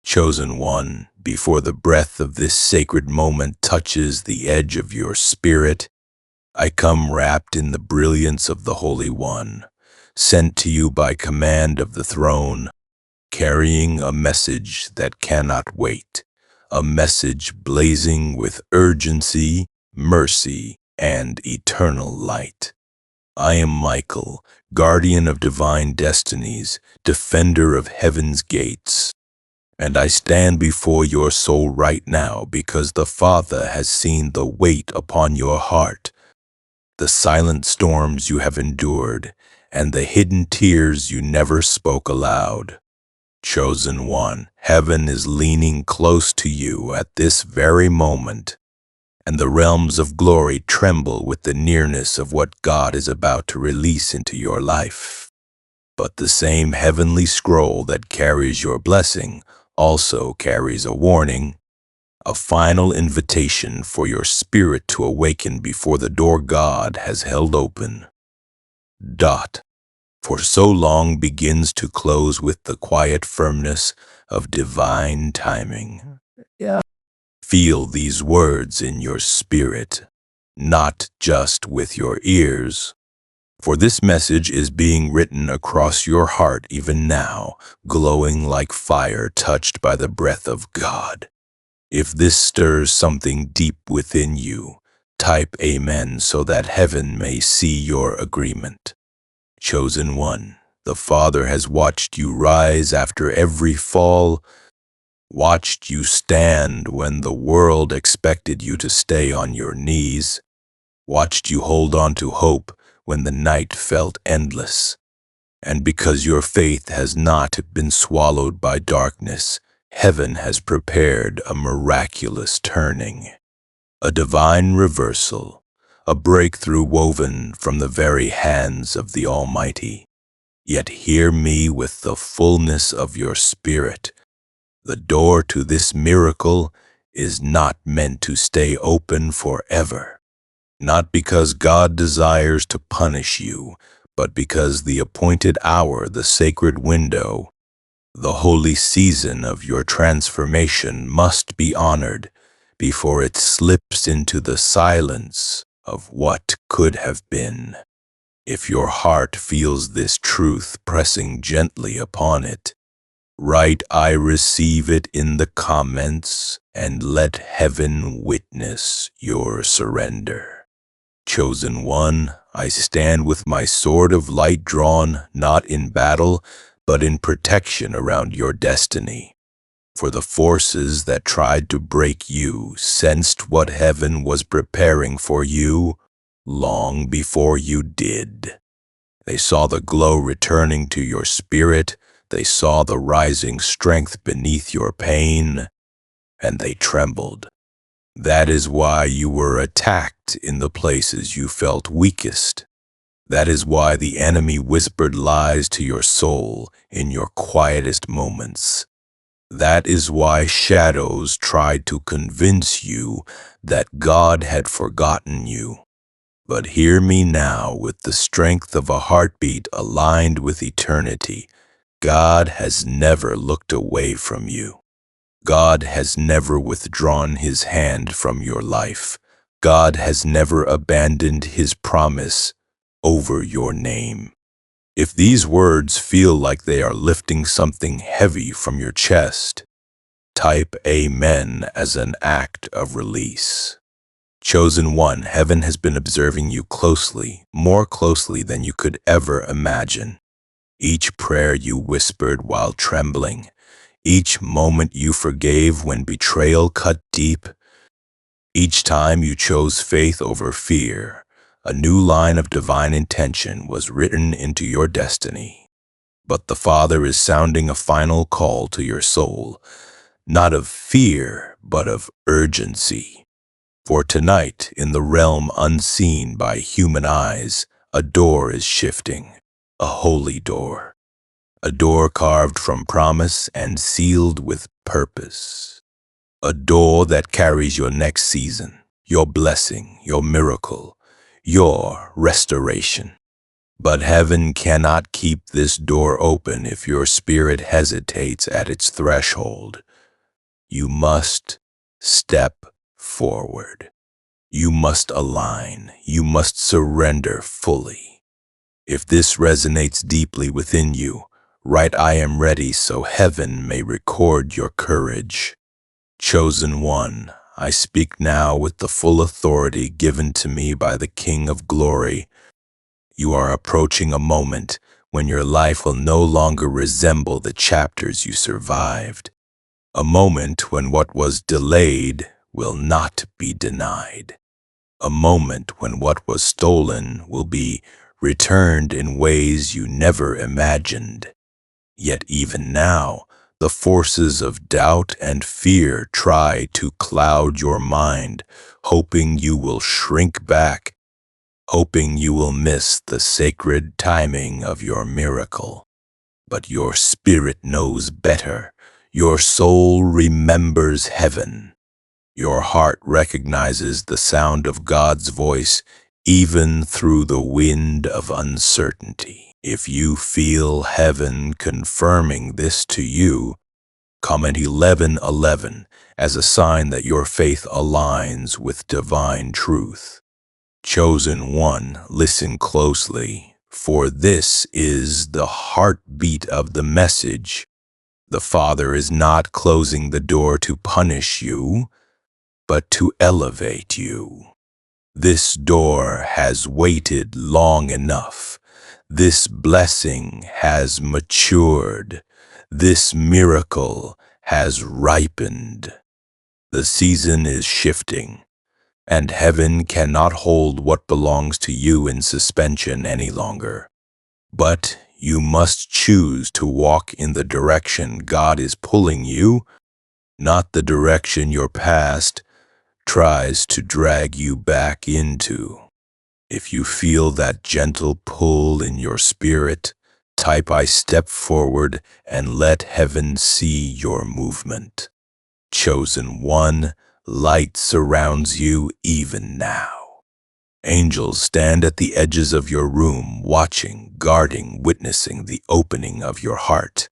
Chosen one, before the breath of this sacred moment touches the edge of your spirit, I come wrapped in the brilliance of the Holy One, sent to you by command of the throne, carrying a message that cannot wait, a message blazing with urgency, mercy, and eternal light. I am Michael, guardian of divine destinies, defender of heaven's gates. And I stand before your soul right now because the Father has seen the weight upon your heart, the silent storms you have endured, and the hidden tears you never spoke aloud. Chosen one, heaven is leaning close to you at this very moment, and the realms of glory tremble with the nearness of what God is about to release into your life. But the same heavenly scroll that carries your blessing also carries a warning, a final invitation for your spirit to awaken before the door God has held open. For so long begins to close with the quiet firmness of divine timing. Feel these words in your spirit, not just with your ears. For this message is being written across your heart even now, glowing like fire touched by the breath of God. If this stirs something deep within you, type Amen so that heaven may see your agreement. Chosen one, the Father has watched you rise after every fall, watched you stand when the world expected you to stay on your knees, watched you hold on to hope when the night felt endless. And because your faith has not been swallowed by darkness, heaven has prepared a miraculous turning, a divine reversal, a breakthrough woven from the very hands of the Almighty. Yet hear me with the fullness of your spirit. The door to this miracle is not meant to stay open forever. Not because God desires to punish you, but because the appointed hour, the sacred window, the holy season of your transformation must be honored before it slips into the silence of what could have been. If your heart feels this truth pressing gently upon it, write "I receive it" in the comments and let heaven witness your surrender. Chosen one, I stand with my sword of light drawn, not in battle, but in protection around your destiny. For the forces that tried to break you sensed what heaven was preparing for you long before you did. They saw the glow returning to your spirit, they saw the rising strength beneath your pain, and they trembled. That is why you were attacked in the places you felt weakest. That is why the enemy whispered lies to your soul in your quietest moments. That is why shadows tried to convince you that God had forgotten you. But hear me now with the strength of a heartbeat aligned with eternity. God has never looked away from you. God has never withdrawn his hand from your life. God has never abandoned his promise over your name. If these words feel like they are lifting something heavy from your chest, type Amen as an act of release. Chosen one, heaven has been observing you closely, more closely than you could ever imagine. Each prayer you whispered while trembling, each moment you forgave when betrayal cut deep, each time you chose faith over fear, a new line of divine intention was written into your destiny. But the Father is sounding a final call to your soul, not of fear, but of urgency. For tonight, in the realm unseen by human eyes, a door is shifting, a holy door. A door carved from promise and sealed with purpose. A door that carries your next season, your blessing, your miracle, your restoration. But heaven cannot keep this door open if your spirit hesitates at its threshold. You must step forward. You must align. You must surrender fully. If this resonates deeply within you, write "I am ready" so heaven may record your courage. Chosen one, I speak now with the full authority given to me by the King of Glory. You are approaching a moment when your life will no longer resemble the chapters you survived. A moment when what was delayed will not be denied. A moment when what was stolen will be returned in ways you never imagined. Yet even now, the forces of doubt and fear try to cloud your mind, hoping you will shrink back, hoping you will miss the sacred timing of your miracle. But your spirit knows better. Your soul remembers heaven. Your heart recognizes the sound of God's voice even through the wind of uncertainty. If you feel heaven confirming this to you, comment 1111 as a sign that your faith aligns with divine truth. Chosen one, listen closely, for this is the heartbeat of the message. The Father is not closing the door to punish you, but to elevate you. This door has waited long enough. This blessing has matured. This miracle has ripened. The season is shifting, and heaven cannot hold what belongs to you in suspension any longer. But you must choose to walk in the direction God is pulling you, not the direction your past tries to drag you back into. If you feel that gentle pull in your spirit, type "I step forward" and let heaven see your movement. Chosen one, light surrounds you even now. Angels stand at the edges of your room, watching, guarding, witnessing the opening of your heart.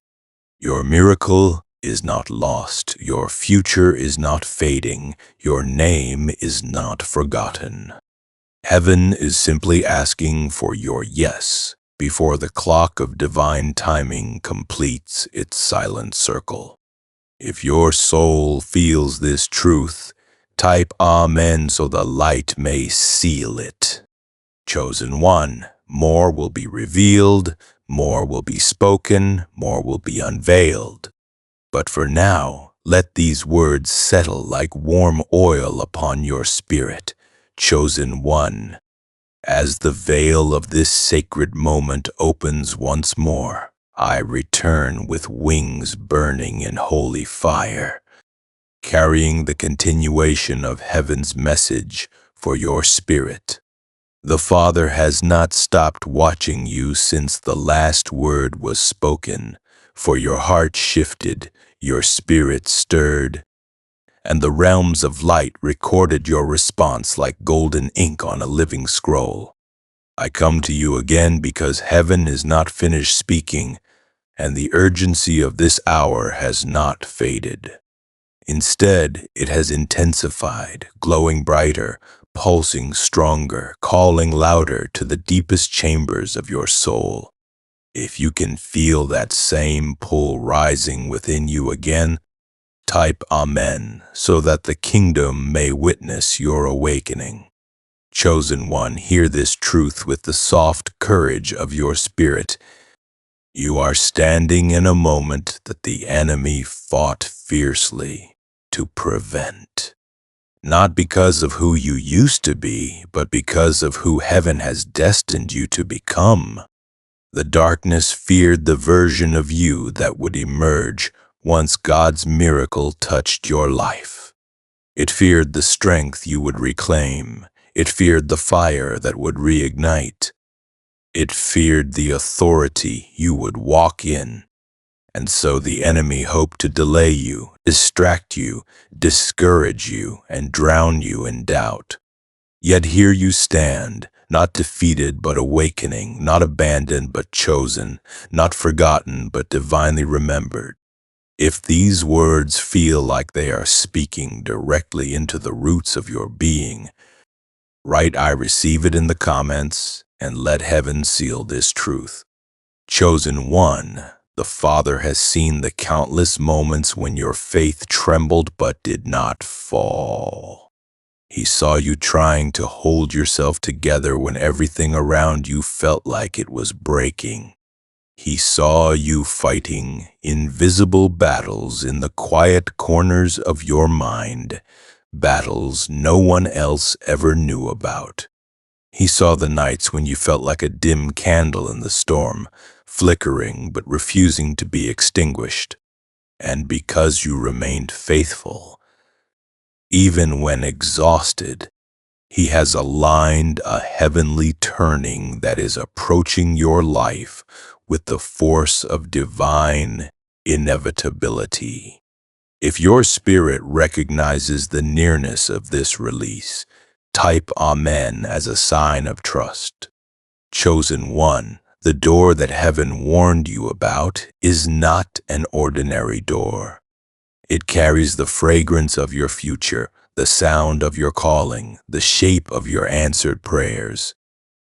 Your miracle is not lost. Your future is not fading. Your name is not forgotten. Heaven is simply asking for your yes before the clock of divine timing completes its silent circle. If your soul feels this truth, type "Amen" so the light may seal it. Chosen one, more will be revealed, more will be spoken, more will be unveiled. But for now, let these words settle like warm oil upon your spirit. Chosen one, as the veil of this sacred moment opens once more, I return with wings burning in holy fire, carrying the continuation of heaven's message for your spirit. The Father has not stopped watching you since the last word was spoken, for your heart shifted, your spirit stirred, and the realms of light recorded your response like golden ink on a living scroll. I come to you again because heaven is not finished speaking, and the urgency of this hour has not faded. Instead, it has intensified, glowing brighter, pulsing stronger, calling louder to the deepest chambers of your soul. If you can feel that same pull rising within you again, type "Amen" so that the kingdom may witness your awakening. Chosen one, hear this truth with the soft courage of your spirit. You are standing in a moment that the enemy fought fiercely to prevent. Not because of who you used to be, but because of who heaven has destined you to become. The darkness feared the version of you that would emerge once God's miracle touched your life. It feared the strength you would reclaim. It feared the fire that would reignite. It feared the authority you would walk in. And so the enemy hoped to delay you, distract you, discourage you, and drown you in doubt. Yet here you stand, not defeated but awakening, not abandoned but chosen, not forgotten but divinely remembered. If these words feel like they are speaking directly into the roots of your being, write "I receive it" in the comments and let heaven seal this truth. Chosen one, the Father has seen the countless moments when your faith trembled but did not fall. He saw you trying to hold yourself together when everything around you felt like it was breaking. He saw you fighting invisible battles in the quiet corners of your mind, battles no one else ever knew about. He saw the nights when you felt like a dim candle in the storm, flickering but refusing to be extinguished. And because you remained faithful, even when exhausted, He has aligned a heavenly turning that is approaching your life with the force of divine inevitability. If your spirit recognizes the nearness of this release, type Amen as a sign of trust. Chosen one, the door that heaven warned you about is not an ordinary door. It carries the fragrance of your future, the sound of your calling, the shape of your answered prayers.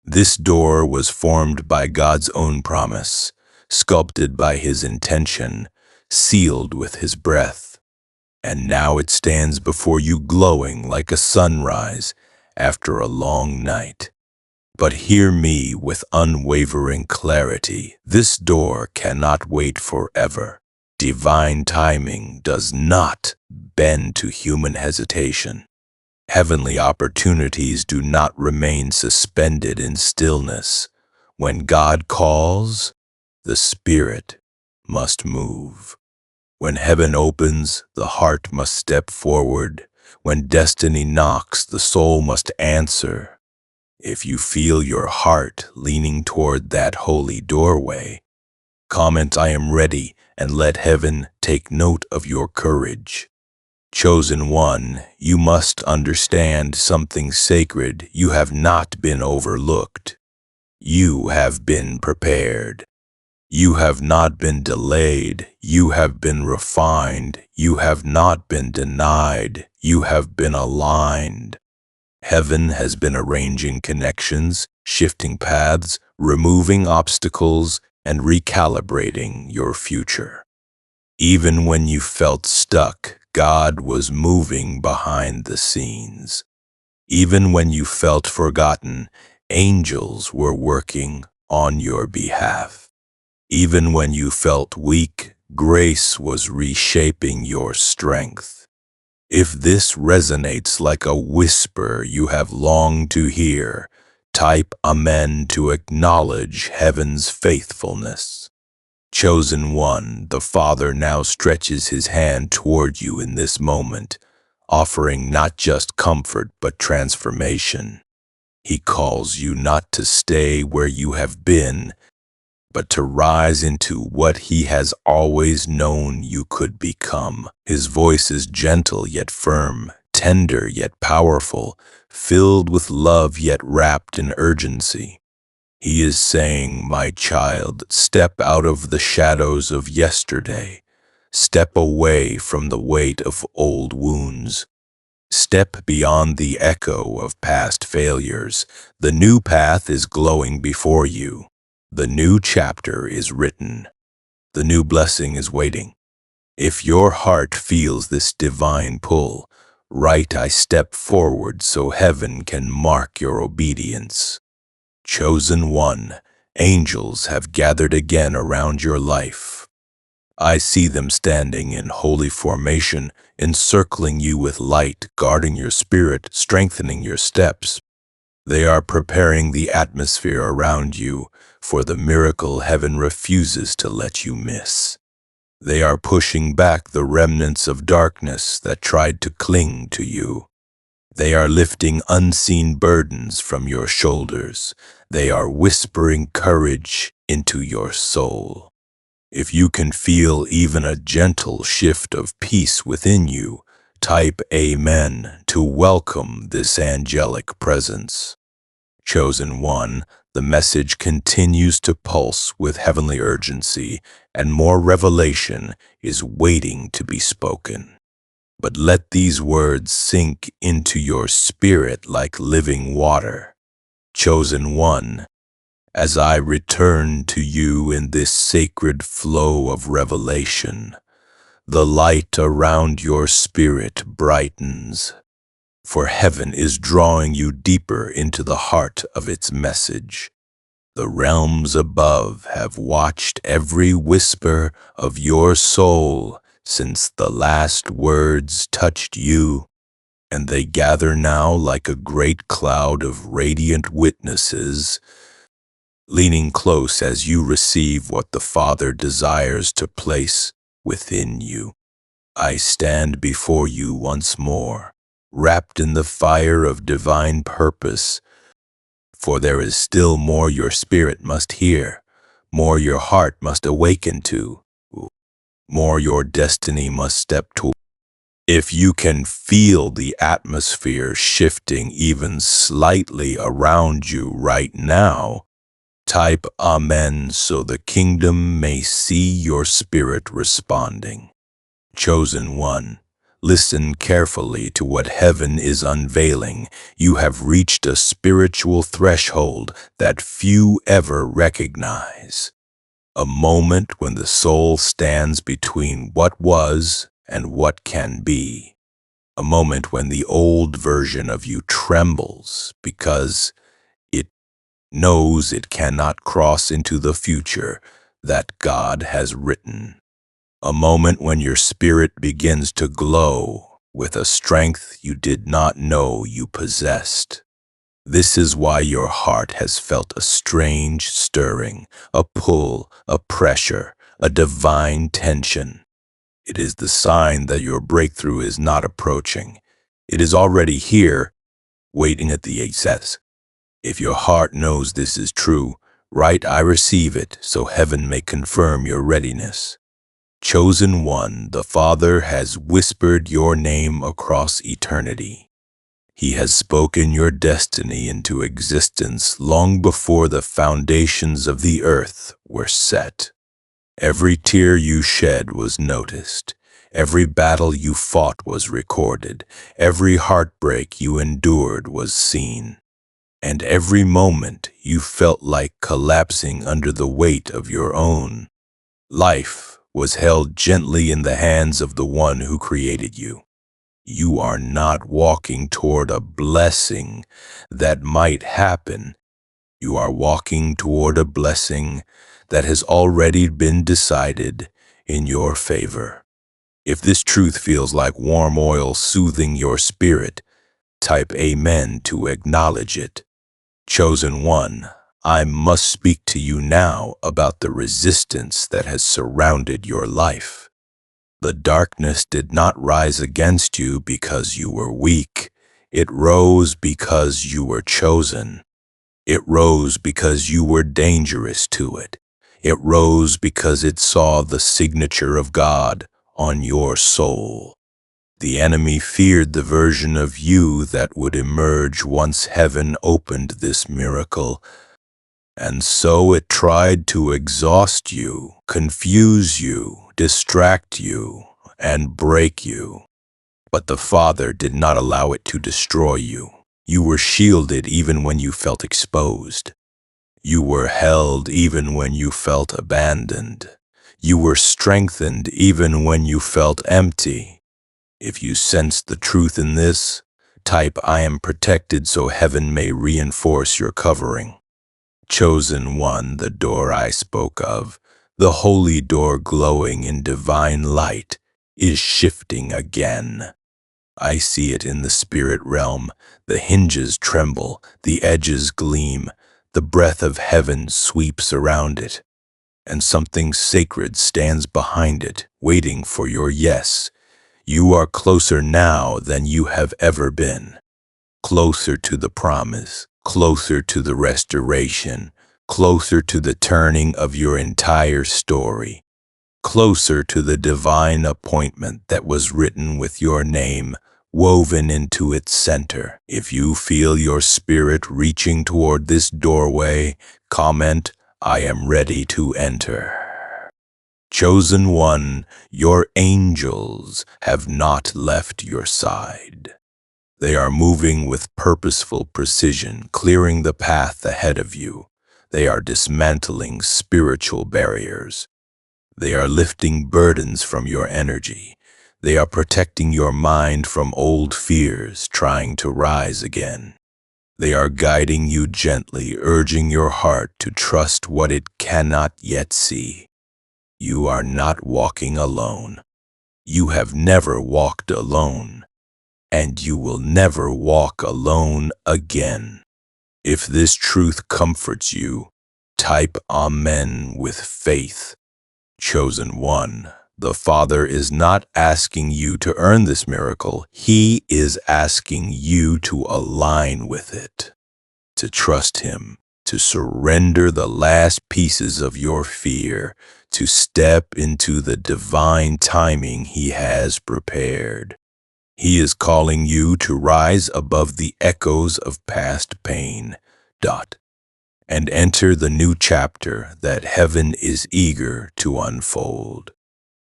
This door was formed by God's own promise, sculpted by His intention, sealed with His breath. And now it stands before you glowing like a sunrise after a long night. But hear me with unwavering clarity. This door cannot wait forever. Divine timing does not bend to human hesitation. Heavenly opportunities do not remain suspended in stillness. When God calls, the Spirit must move. When heaven opens, the heart must step forward. When destiny knocks, the soul must answer. If you feel your heart leaning toward that holy doorway, comment "I am ready" and let heaven take note of your courage. Chosen one, you must understand something sacred. You have not been overlooked. You have been prepared. You have not been delayed. You have been refined. You have not been denied. You have been aligned. Heaven has been arranging connections, shifting paths, removing obstacles, and recalibrating your future. Even when you felt stuck, God was moving behind the scenes. Even when you felt forgotten, angels were working on your behalf. Even when you felt weak, grace was reshaping your strength. If this resonates like a whisper you have longed to hear, type Amen to acknowledge heaven's faithfulness. Chosen one, the Father now stretches His hand toward you in this moment, offering not just comfort but transformation. He calls you not to stay where you have been, but to rise into what He has always known you could become. His voice is gentle yet firm, tender yet powerful, filled with love yet wrapped in urgency. He is saying, "My child, step out of the shadows of yesterday. Step away from the weight of old wounds. Step beyond the echo of past failures. The new path is glowing before you. The new chapter is written. The new blessing is waiting." If your heart feels this divine pull, write "I step forward" so heaven can mark your obedience. Chosen one, angels have gathered again around your life. I see them standing in holy formation, encircling you with light, guarding your spirit, strengthening your steps. They are preparing the atmosphere around you for the miracle heaven refuses to let you miss. They are pushing back the remnants of darkness that tried to cling to you. They are lifting unseen burdens from your shoulders. They are whispering courage into your soul. If you can feel even a gentle shift of peace within you, type Amen to welcome this angelic presence. Chosen one, The message continues to pulse with heavenly urgency, and more revelation is waiting to be spoken. But let these words sink into your spirit like living water. Chosen one, as I return to you in this sacred flow of revelation, the light around your spirit brightens, for heaven is drawing you deeper into the heart of its message. The realms above have watched every whisper of your soul since the last words touched you, and they gather now like a great cloud of radiant witnesses, leaning close as you receive what the Father desires to place within you. I stand before you once more, wrapped in the fire of divine purpose, for there is still more your spirit must hear, more your heart must awaken to, more your destiny must step toward. If you can feel the atmosphere shifting even slightly around you right now, type Amen so the kingdom may see your spirit responding. Chosen one, listen carefully to what heaven is unveiling. You have reached a spiritual threshold that few ever recognize. A moment when the soul stands between what was and what can be. A moment when the old version of you trembles because it knows it cannot cross into the future that God has written. A moment when your spirit begins to glow with a strength you did not know you possessed. This is why your heart has felt a strange stirring, a pull, a pressure, a divine tension. It is the sign that your breakthrough is not approaching. It is already here, waiting at the access. If your heart knows this is true, write I receive it so heaven may confirm your readiness. Chosen one, the Father has whispered your name across eternity. He has spoken your destiny into existence long before the foundations of the earth were set. Every tear you shed was noticed. Every battle you fought was recorded. Every heartbreak you endured was seen. And every moment you felt like collapsing under the weight of your own life was held gently in the hands of the one who created you. You are not walking toward a blessing that might happen. You are walking toward a blessing that has already been decided in your favor. If this truth feels like warm oil soothing your spirit, type Amen to acknowledge it. Chosen one, I must speak to you now about the resistance that has surrounded your life. The darkness did not rise against you because you were weak. It rose because you were chosen. It rose because you were dangerous to it. It rose because it saw the signature of God on your soul. The enemy feared the version of you that would emerge once heaven opened this miracle, and so it tried to exhaust you, confuse you, distract you, and break you. But the Father did not allow it to destroy you. You were shielded even when you felt exposed. You were held even when you felt abandoned. You were strengthened even when you felt empty. If you sense the truth in this, type I am protected so heaven may reinforce your covering. Chosen one, the door I spoke of, the holy door glowing in divine light, is shifting again. I see it in the spirit realm. The hinges tremble, the edges gleam, the breath of heaven sweeps around it, and something sacred stands behind it, waiting for your yes. You are closer now than you have ever been. Closer to the promise, closer to the restoration, closer to the turning of your entire story, closer to the divine appointment that was written with your name, woven into its center. If you feel your spirit reaching toward this doorway, comment, "I am ready to enter." Chosen one, your angels have not left your side. They are moving with purposeful precision, clearing the path ahead of you. They are dismantling spiritual barriers. They are lifting burdens from your energy. They are protecting your mind from old fears trying to rise again. They are guiding you gently, urging your heart to trust what it cannot yet see. You are not walking alone. You have never walked alone, and you will never walk alone again. If this truth comforts you, type Amen with faith. Chosen one, the Father is not asking you to earn this miracle. He is asking you to align with it, to trust Him, to surrender the last pieces of your fear, to step into the divine timing He has prepared. He is calling you to rise above the echoes of past pain. And enter the new chapter that heaven is eager to unfold.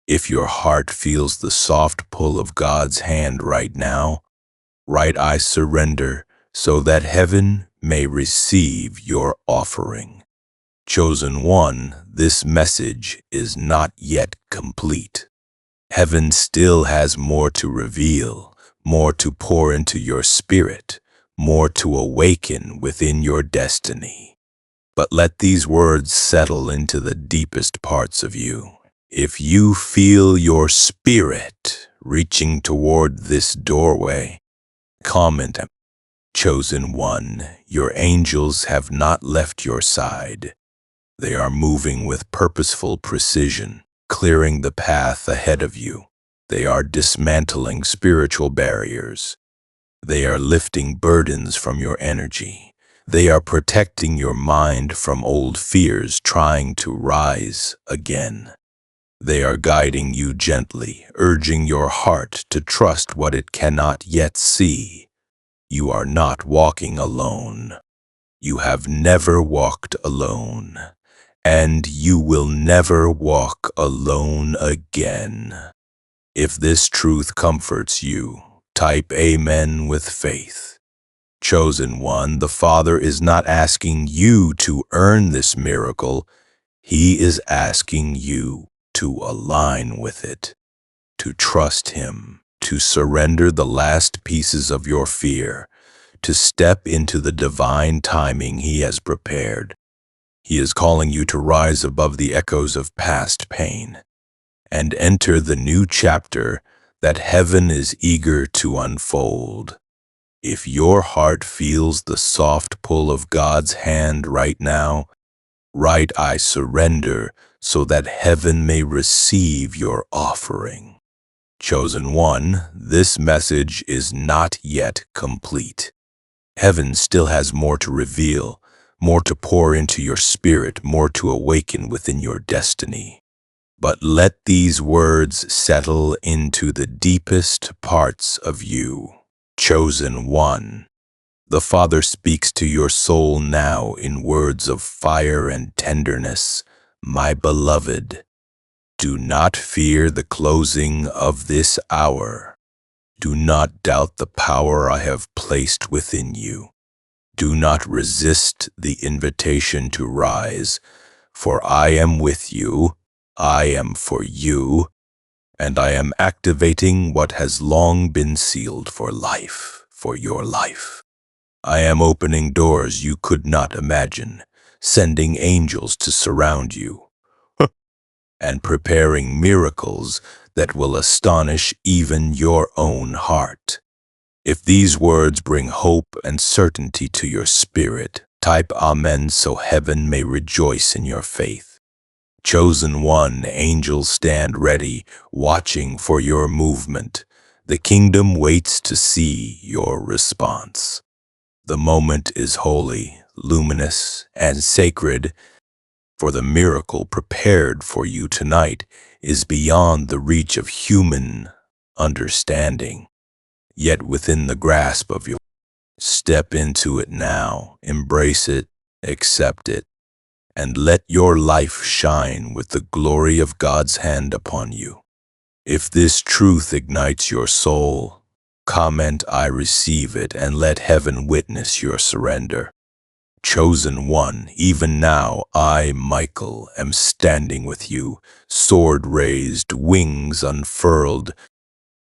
If your heart feels the soft pull of God's hand right now, write "I surrender" so that heaven may receive your offering. Chosen one, this message is not yet complete. Heaven still has more to reveal, more to pour into your spirit, more to awaken within your destiny. But let these words settle into the deepest parts of you. If you feel your spirit reaching toward this doorway, comment, "Chosen one, your angels have not left your side. They are moving with purposeful precision, clearing the path ahead of you. They are dismantling spiritual barriers. They are lifting burdens from your energy. They are protecting your mind from old fears trying to rise again. They are guiding you gently, urging your heart to trust what it cannot yet see. You are not walking alone. You have never walked alone, and you will never walk alone again. If this truth comforts you, type Amen with faith. Chosen one, the Father is not asking you to earn this miracle. He is asking you to align with it, to trust Him, to surrender the last pieces of your fear, to step into the divine timing He has prepared. He is calling you to rise above the echoes of past pain and enter the new chapter that heaven is eager to unfold. If your heart feels the soft pull of God's hand right now, write "I surrender" so that heaven may receive your offering. Chosen one, this message is not yet complete. Heaven still has more to reveal, more to pour into your spirit, more to awaken within your destiny. But let these words settle into the deepest parts of you. Chosen one, the Father speaks to your soul now in words of fire and tenderness. My beloved, do not fear the closing of this hour. Do not doubt the power I have placed within you. Do not resist the invitation to rise, for I am with you, I am for you, and I am activating what has long been sealed for life, for your life. I am opening doors you could not imagine, sending angels to surround you, and preparing miracles that will astonish even your own heart. If these words bring hope and certainty to your spirit, type Amen so heaven may rejoice in your faith. Chosen one, angels stand ready, watching for your movement. The kingdom waits to see your response. The moment is holy, luminous, and sacred, for the miracle prepared for you tonight is beyond the reach of human understanding. yet within the grasp of your. Step into it now, embrace it, accept it, and let your life shine with the glory of God's hand upon you. If this truth ignites your soul, comment "I receive it" and let heaven witness your surrender. Chosen one, even now I, Michael, am standing with you, sword raised, wings unfurled,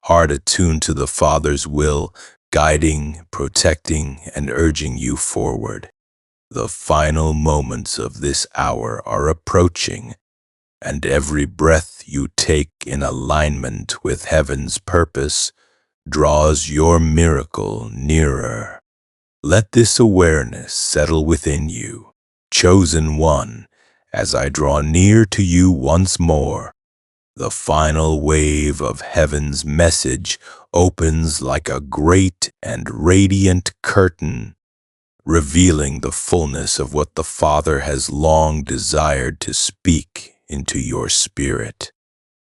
heart attuned to the Father's will, guiding, protecting, and urging you forward. The final moments of this hour are approaching, and every breath you take in alignment with heaven's purpose draws your miracle nearer. Let this awareness settle within you, chosen one, as I draw near to you once more. The final wave of heaven's message opens like a great and radiant curtain, revealing the fullness of what the Father has long desired to speak into your spirit.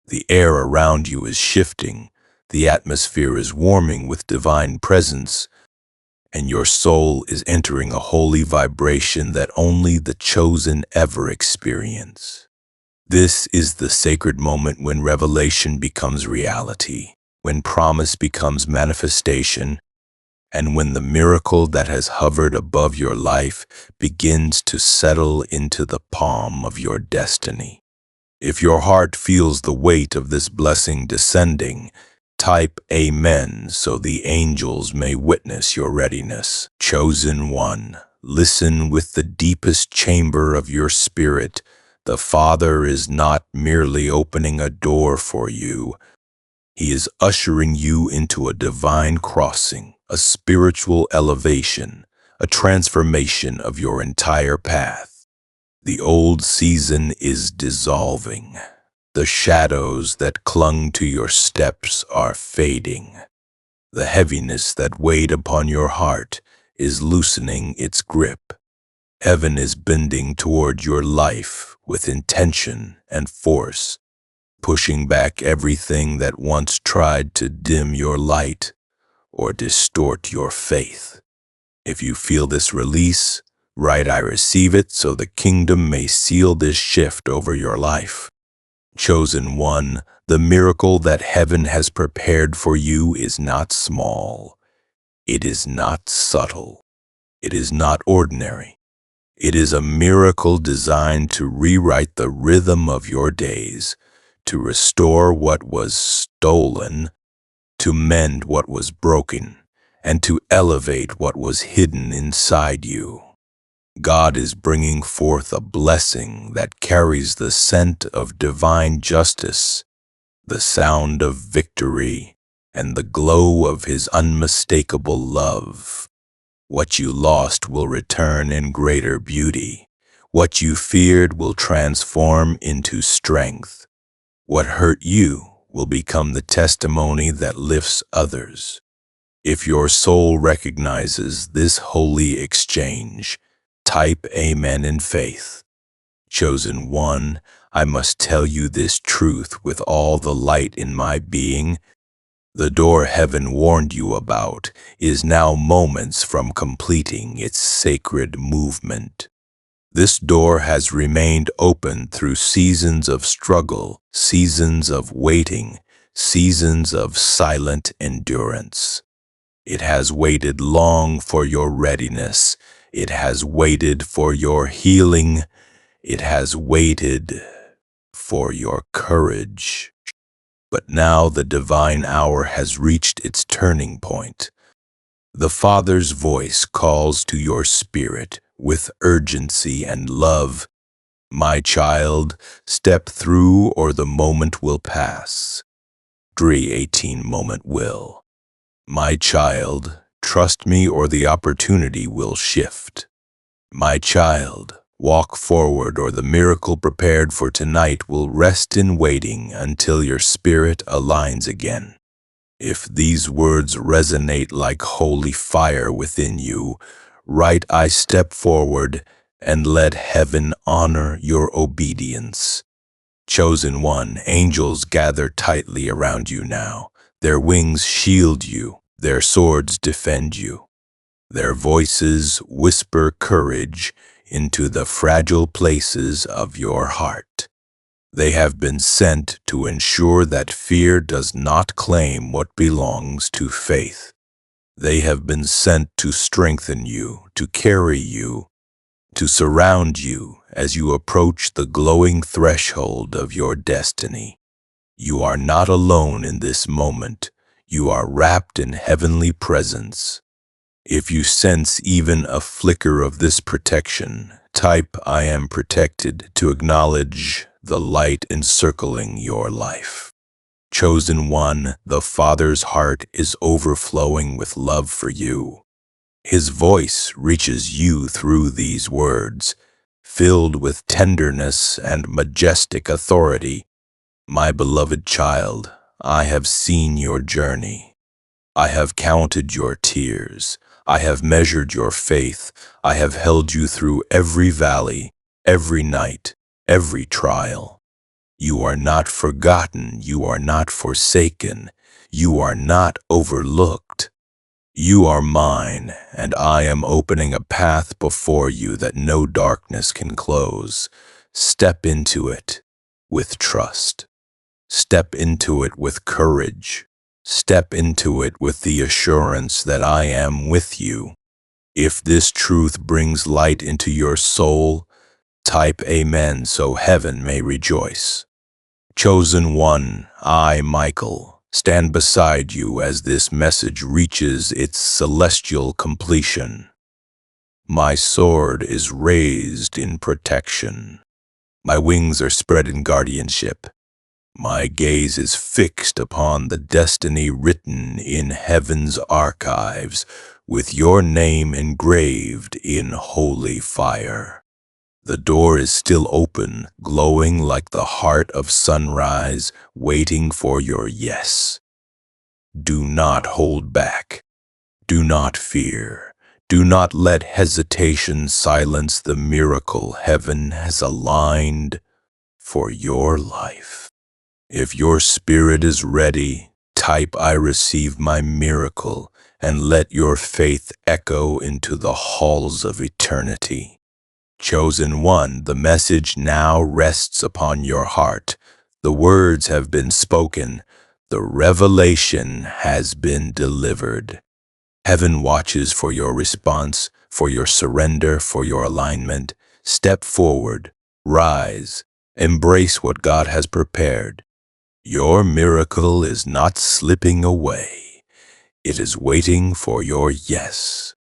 The air around you is shifting, the atmosphere is warming with divine presence, and your soul is entering a holy vibration that only the chosen ever experience. This is the sacred moment when revelation becomes reality, when promise becomes manifestation, and when the miracle that has hovered above your life begins to settle into the palm of your destiny. If your heart feels the weight of this blessing descending, type Amen so the angels may witness your readiness. Chosen one, listen with the deepest chamber of your spirit. The Father is not merely opening a door for you. He is ushering you into a divine crossing, a spiritual elevation, a transformation of your entire path. The old season is dissolving. The shadows that clung to your steps are fading. The heaviness that weighed upon your heart is loosening its grip. Heaven is bending toward your life with intention and force, pushing back everything that once tried to dim your light or distort your faith. If you feel this release, write "I receive it" so the kingdom may seal this shift over your life. Chosen one, the miracle that heaven has prepared for you is not small. It is not subtle. It is not ordinary. It is a miracle designed to rewrite the rhythm of your days, to restore what was stolen, to mend what was broken, and to elevate what was hidden inside you. God is bringing forth a blessing that carries the scent of divine justice, the sound of victory, and the glow of His unmistakable love. What you lost will return in greater beauty. What you feared will transform into strength. What hurt you will become the testimony that lifts others. If your soul recognizes this holy exchange, type Amen in faith. Chosen one, I must tell you this truth with all the light in my being. The door heaven warned you about is now moments from completing its sacred movement. This door has remained open through seasons of struggle, seasons of waiting, seasons of silent endurance. It has waited long for your readiness. It has waited for your healing. It has waited for your courage. But now the divine hour has reached its turning point. The Father's voice calls to your spirit with urgency and love. My child, step through or the moment will pass. 3:18 moment will. My child, trust me or the opportunity will shift. My child, walk forward or the miracle prepared for tonight will rest in waiting until your spirit aligns again. If these words resonate like holy fire within you, write "I step forward" and let heaven honor your obedience. Chosen one, angels gather tightly around you now. Their wings shield you, Their swords defend you. Their voices whisper courage into the fragile places of your heart. They have been sent to ensure that fear does not claim what belongs to faith. They have been sent to strengthen you, to carry you, to surround you as you approach the glowing threshold of your destiny. You are not alone in this moment. You are wrapped in heavenly presence. If you sense even a flicker of this protection, type "I am protected" to acknowledge the light encircling your life. Chosen one, the Father's heart is overflowing with love for you. His voice reaches you through these words, filled with tenderness and majestic authority. My beloved child, I have seen your journey. I have counted your tears. I have measured your faith. I have held you through every valley, every night, every trial. You are not forgotten. You are not forsaken. You are not overlooked. You are mine, and I am opening a path before you that no darkness can close. Step into it with trust. Step into it with courage. Step into it with the assurance that I am with you. If this truth brings light into your soul, type Amen so heaven may rejoice. Chosen one, I, Michael, stand beside you as this message reaches its celestial completion. My sword is raised in protection. My wings are spread in guardianship. My gaze is fixed upon the destiny written in heaven's archives, with your name engraved in holy fire. The door is still open, glowing like the heart of sunrise, waiting for your yes. Do not hold back. Do not fear. Do not let hesitation silence the miracle heaven has aligned for your life. If your spirit is ready, type "I receive my miracle" and let your faith echo into the halls of eternity. Chosen one, the message now rests upon your heart. The words have been spoken. The revelation has been delivered. Heaven watches for your response, for your surrender, for your alignment. Step forward, rise, embrace what God has prepared. Your miracle is not slipping away. It is waiting for your yes.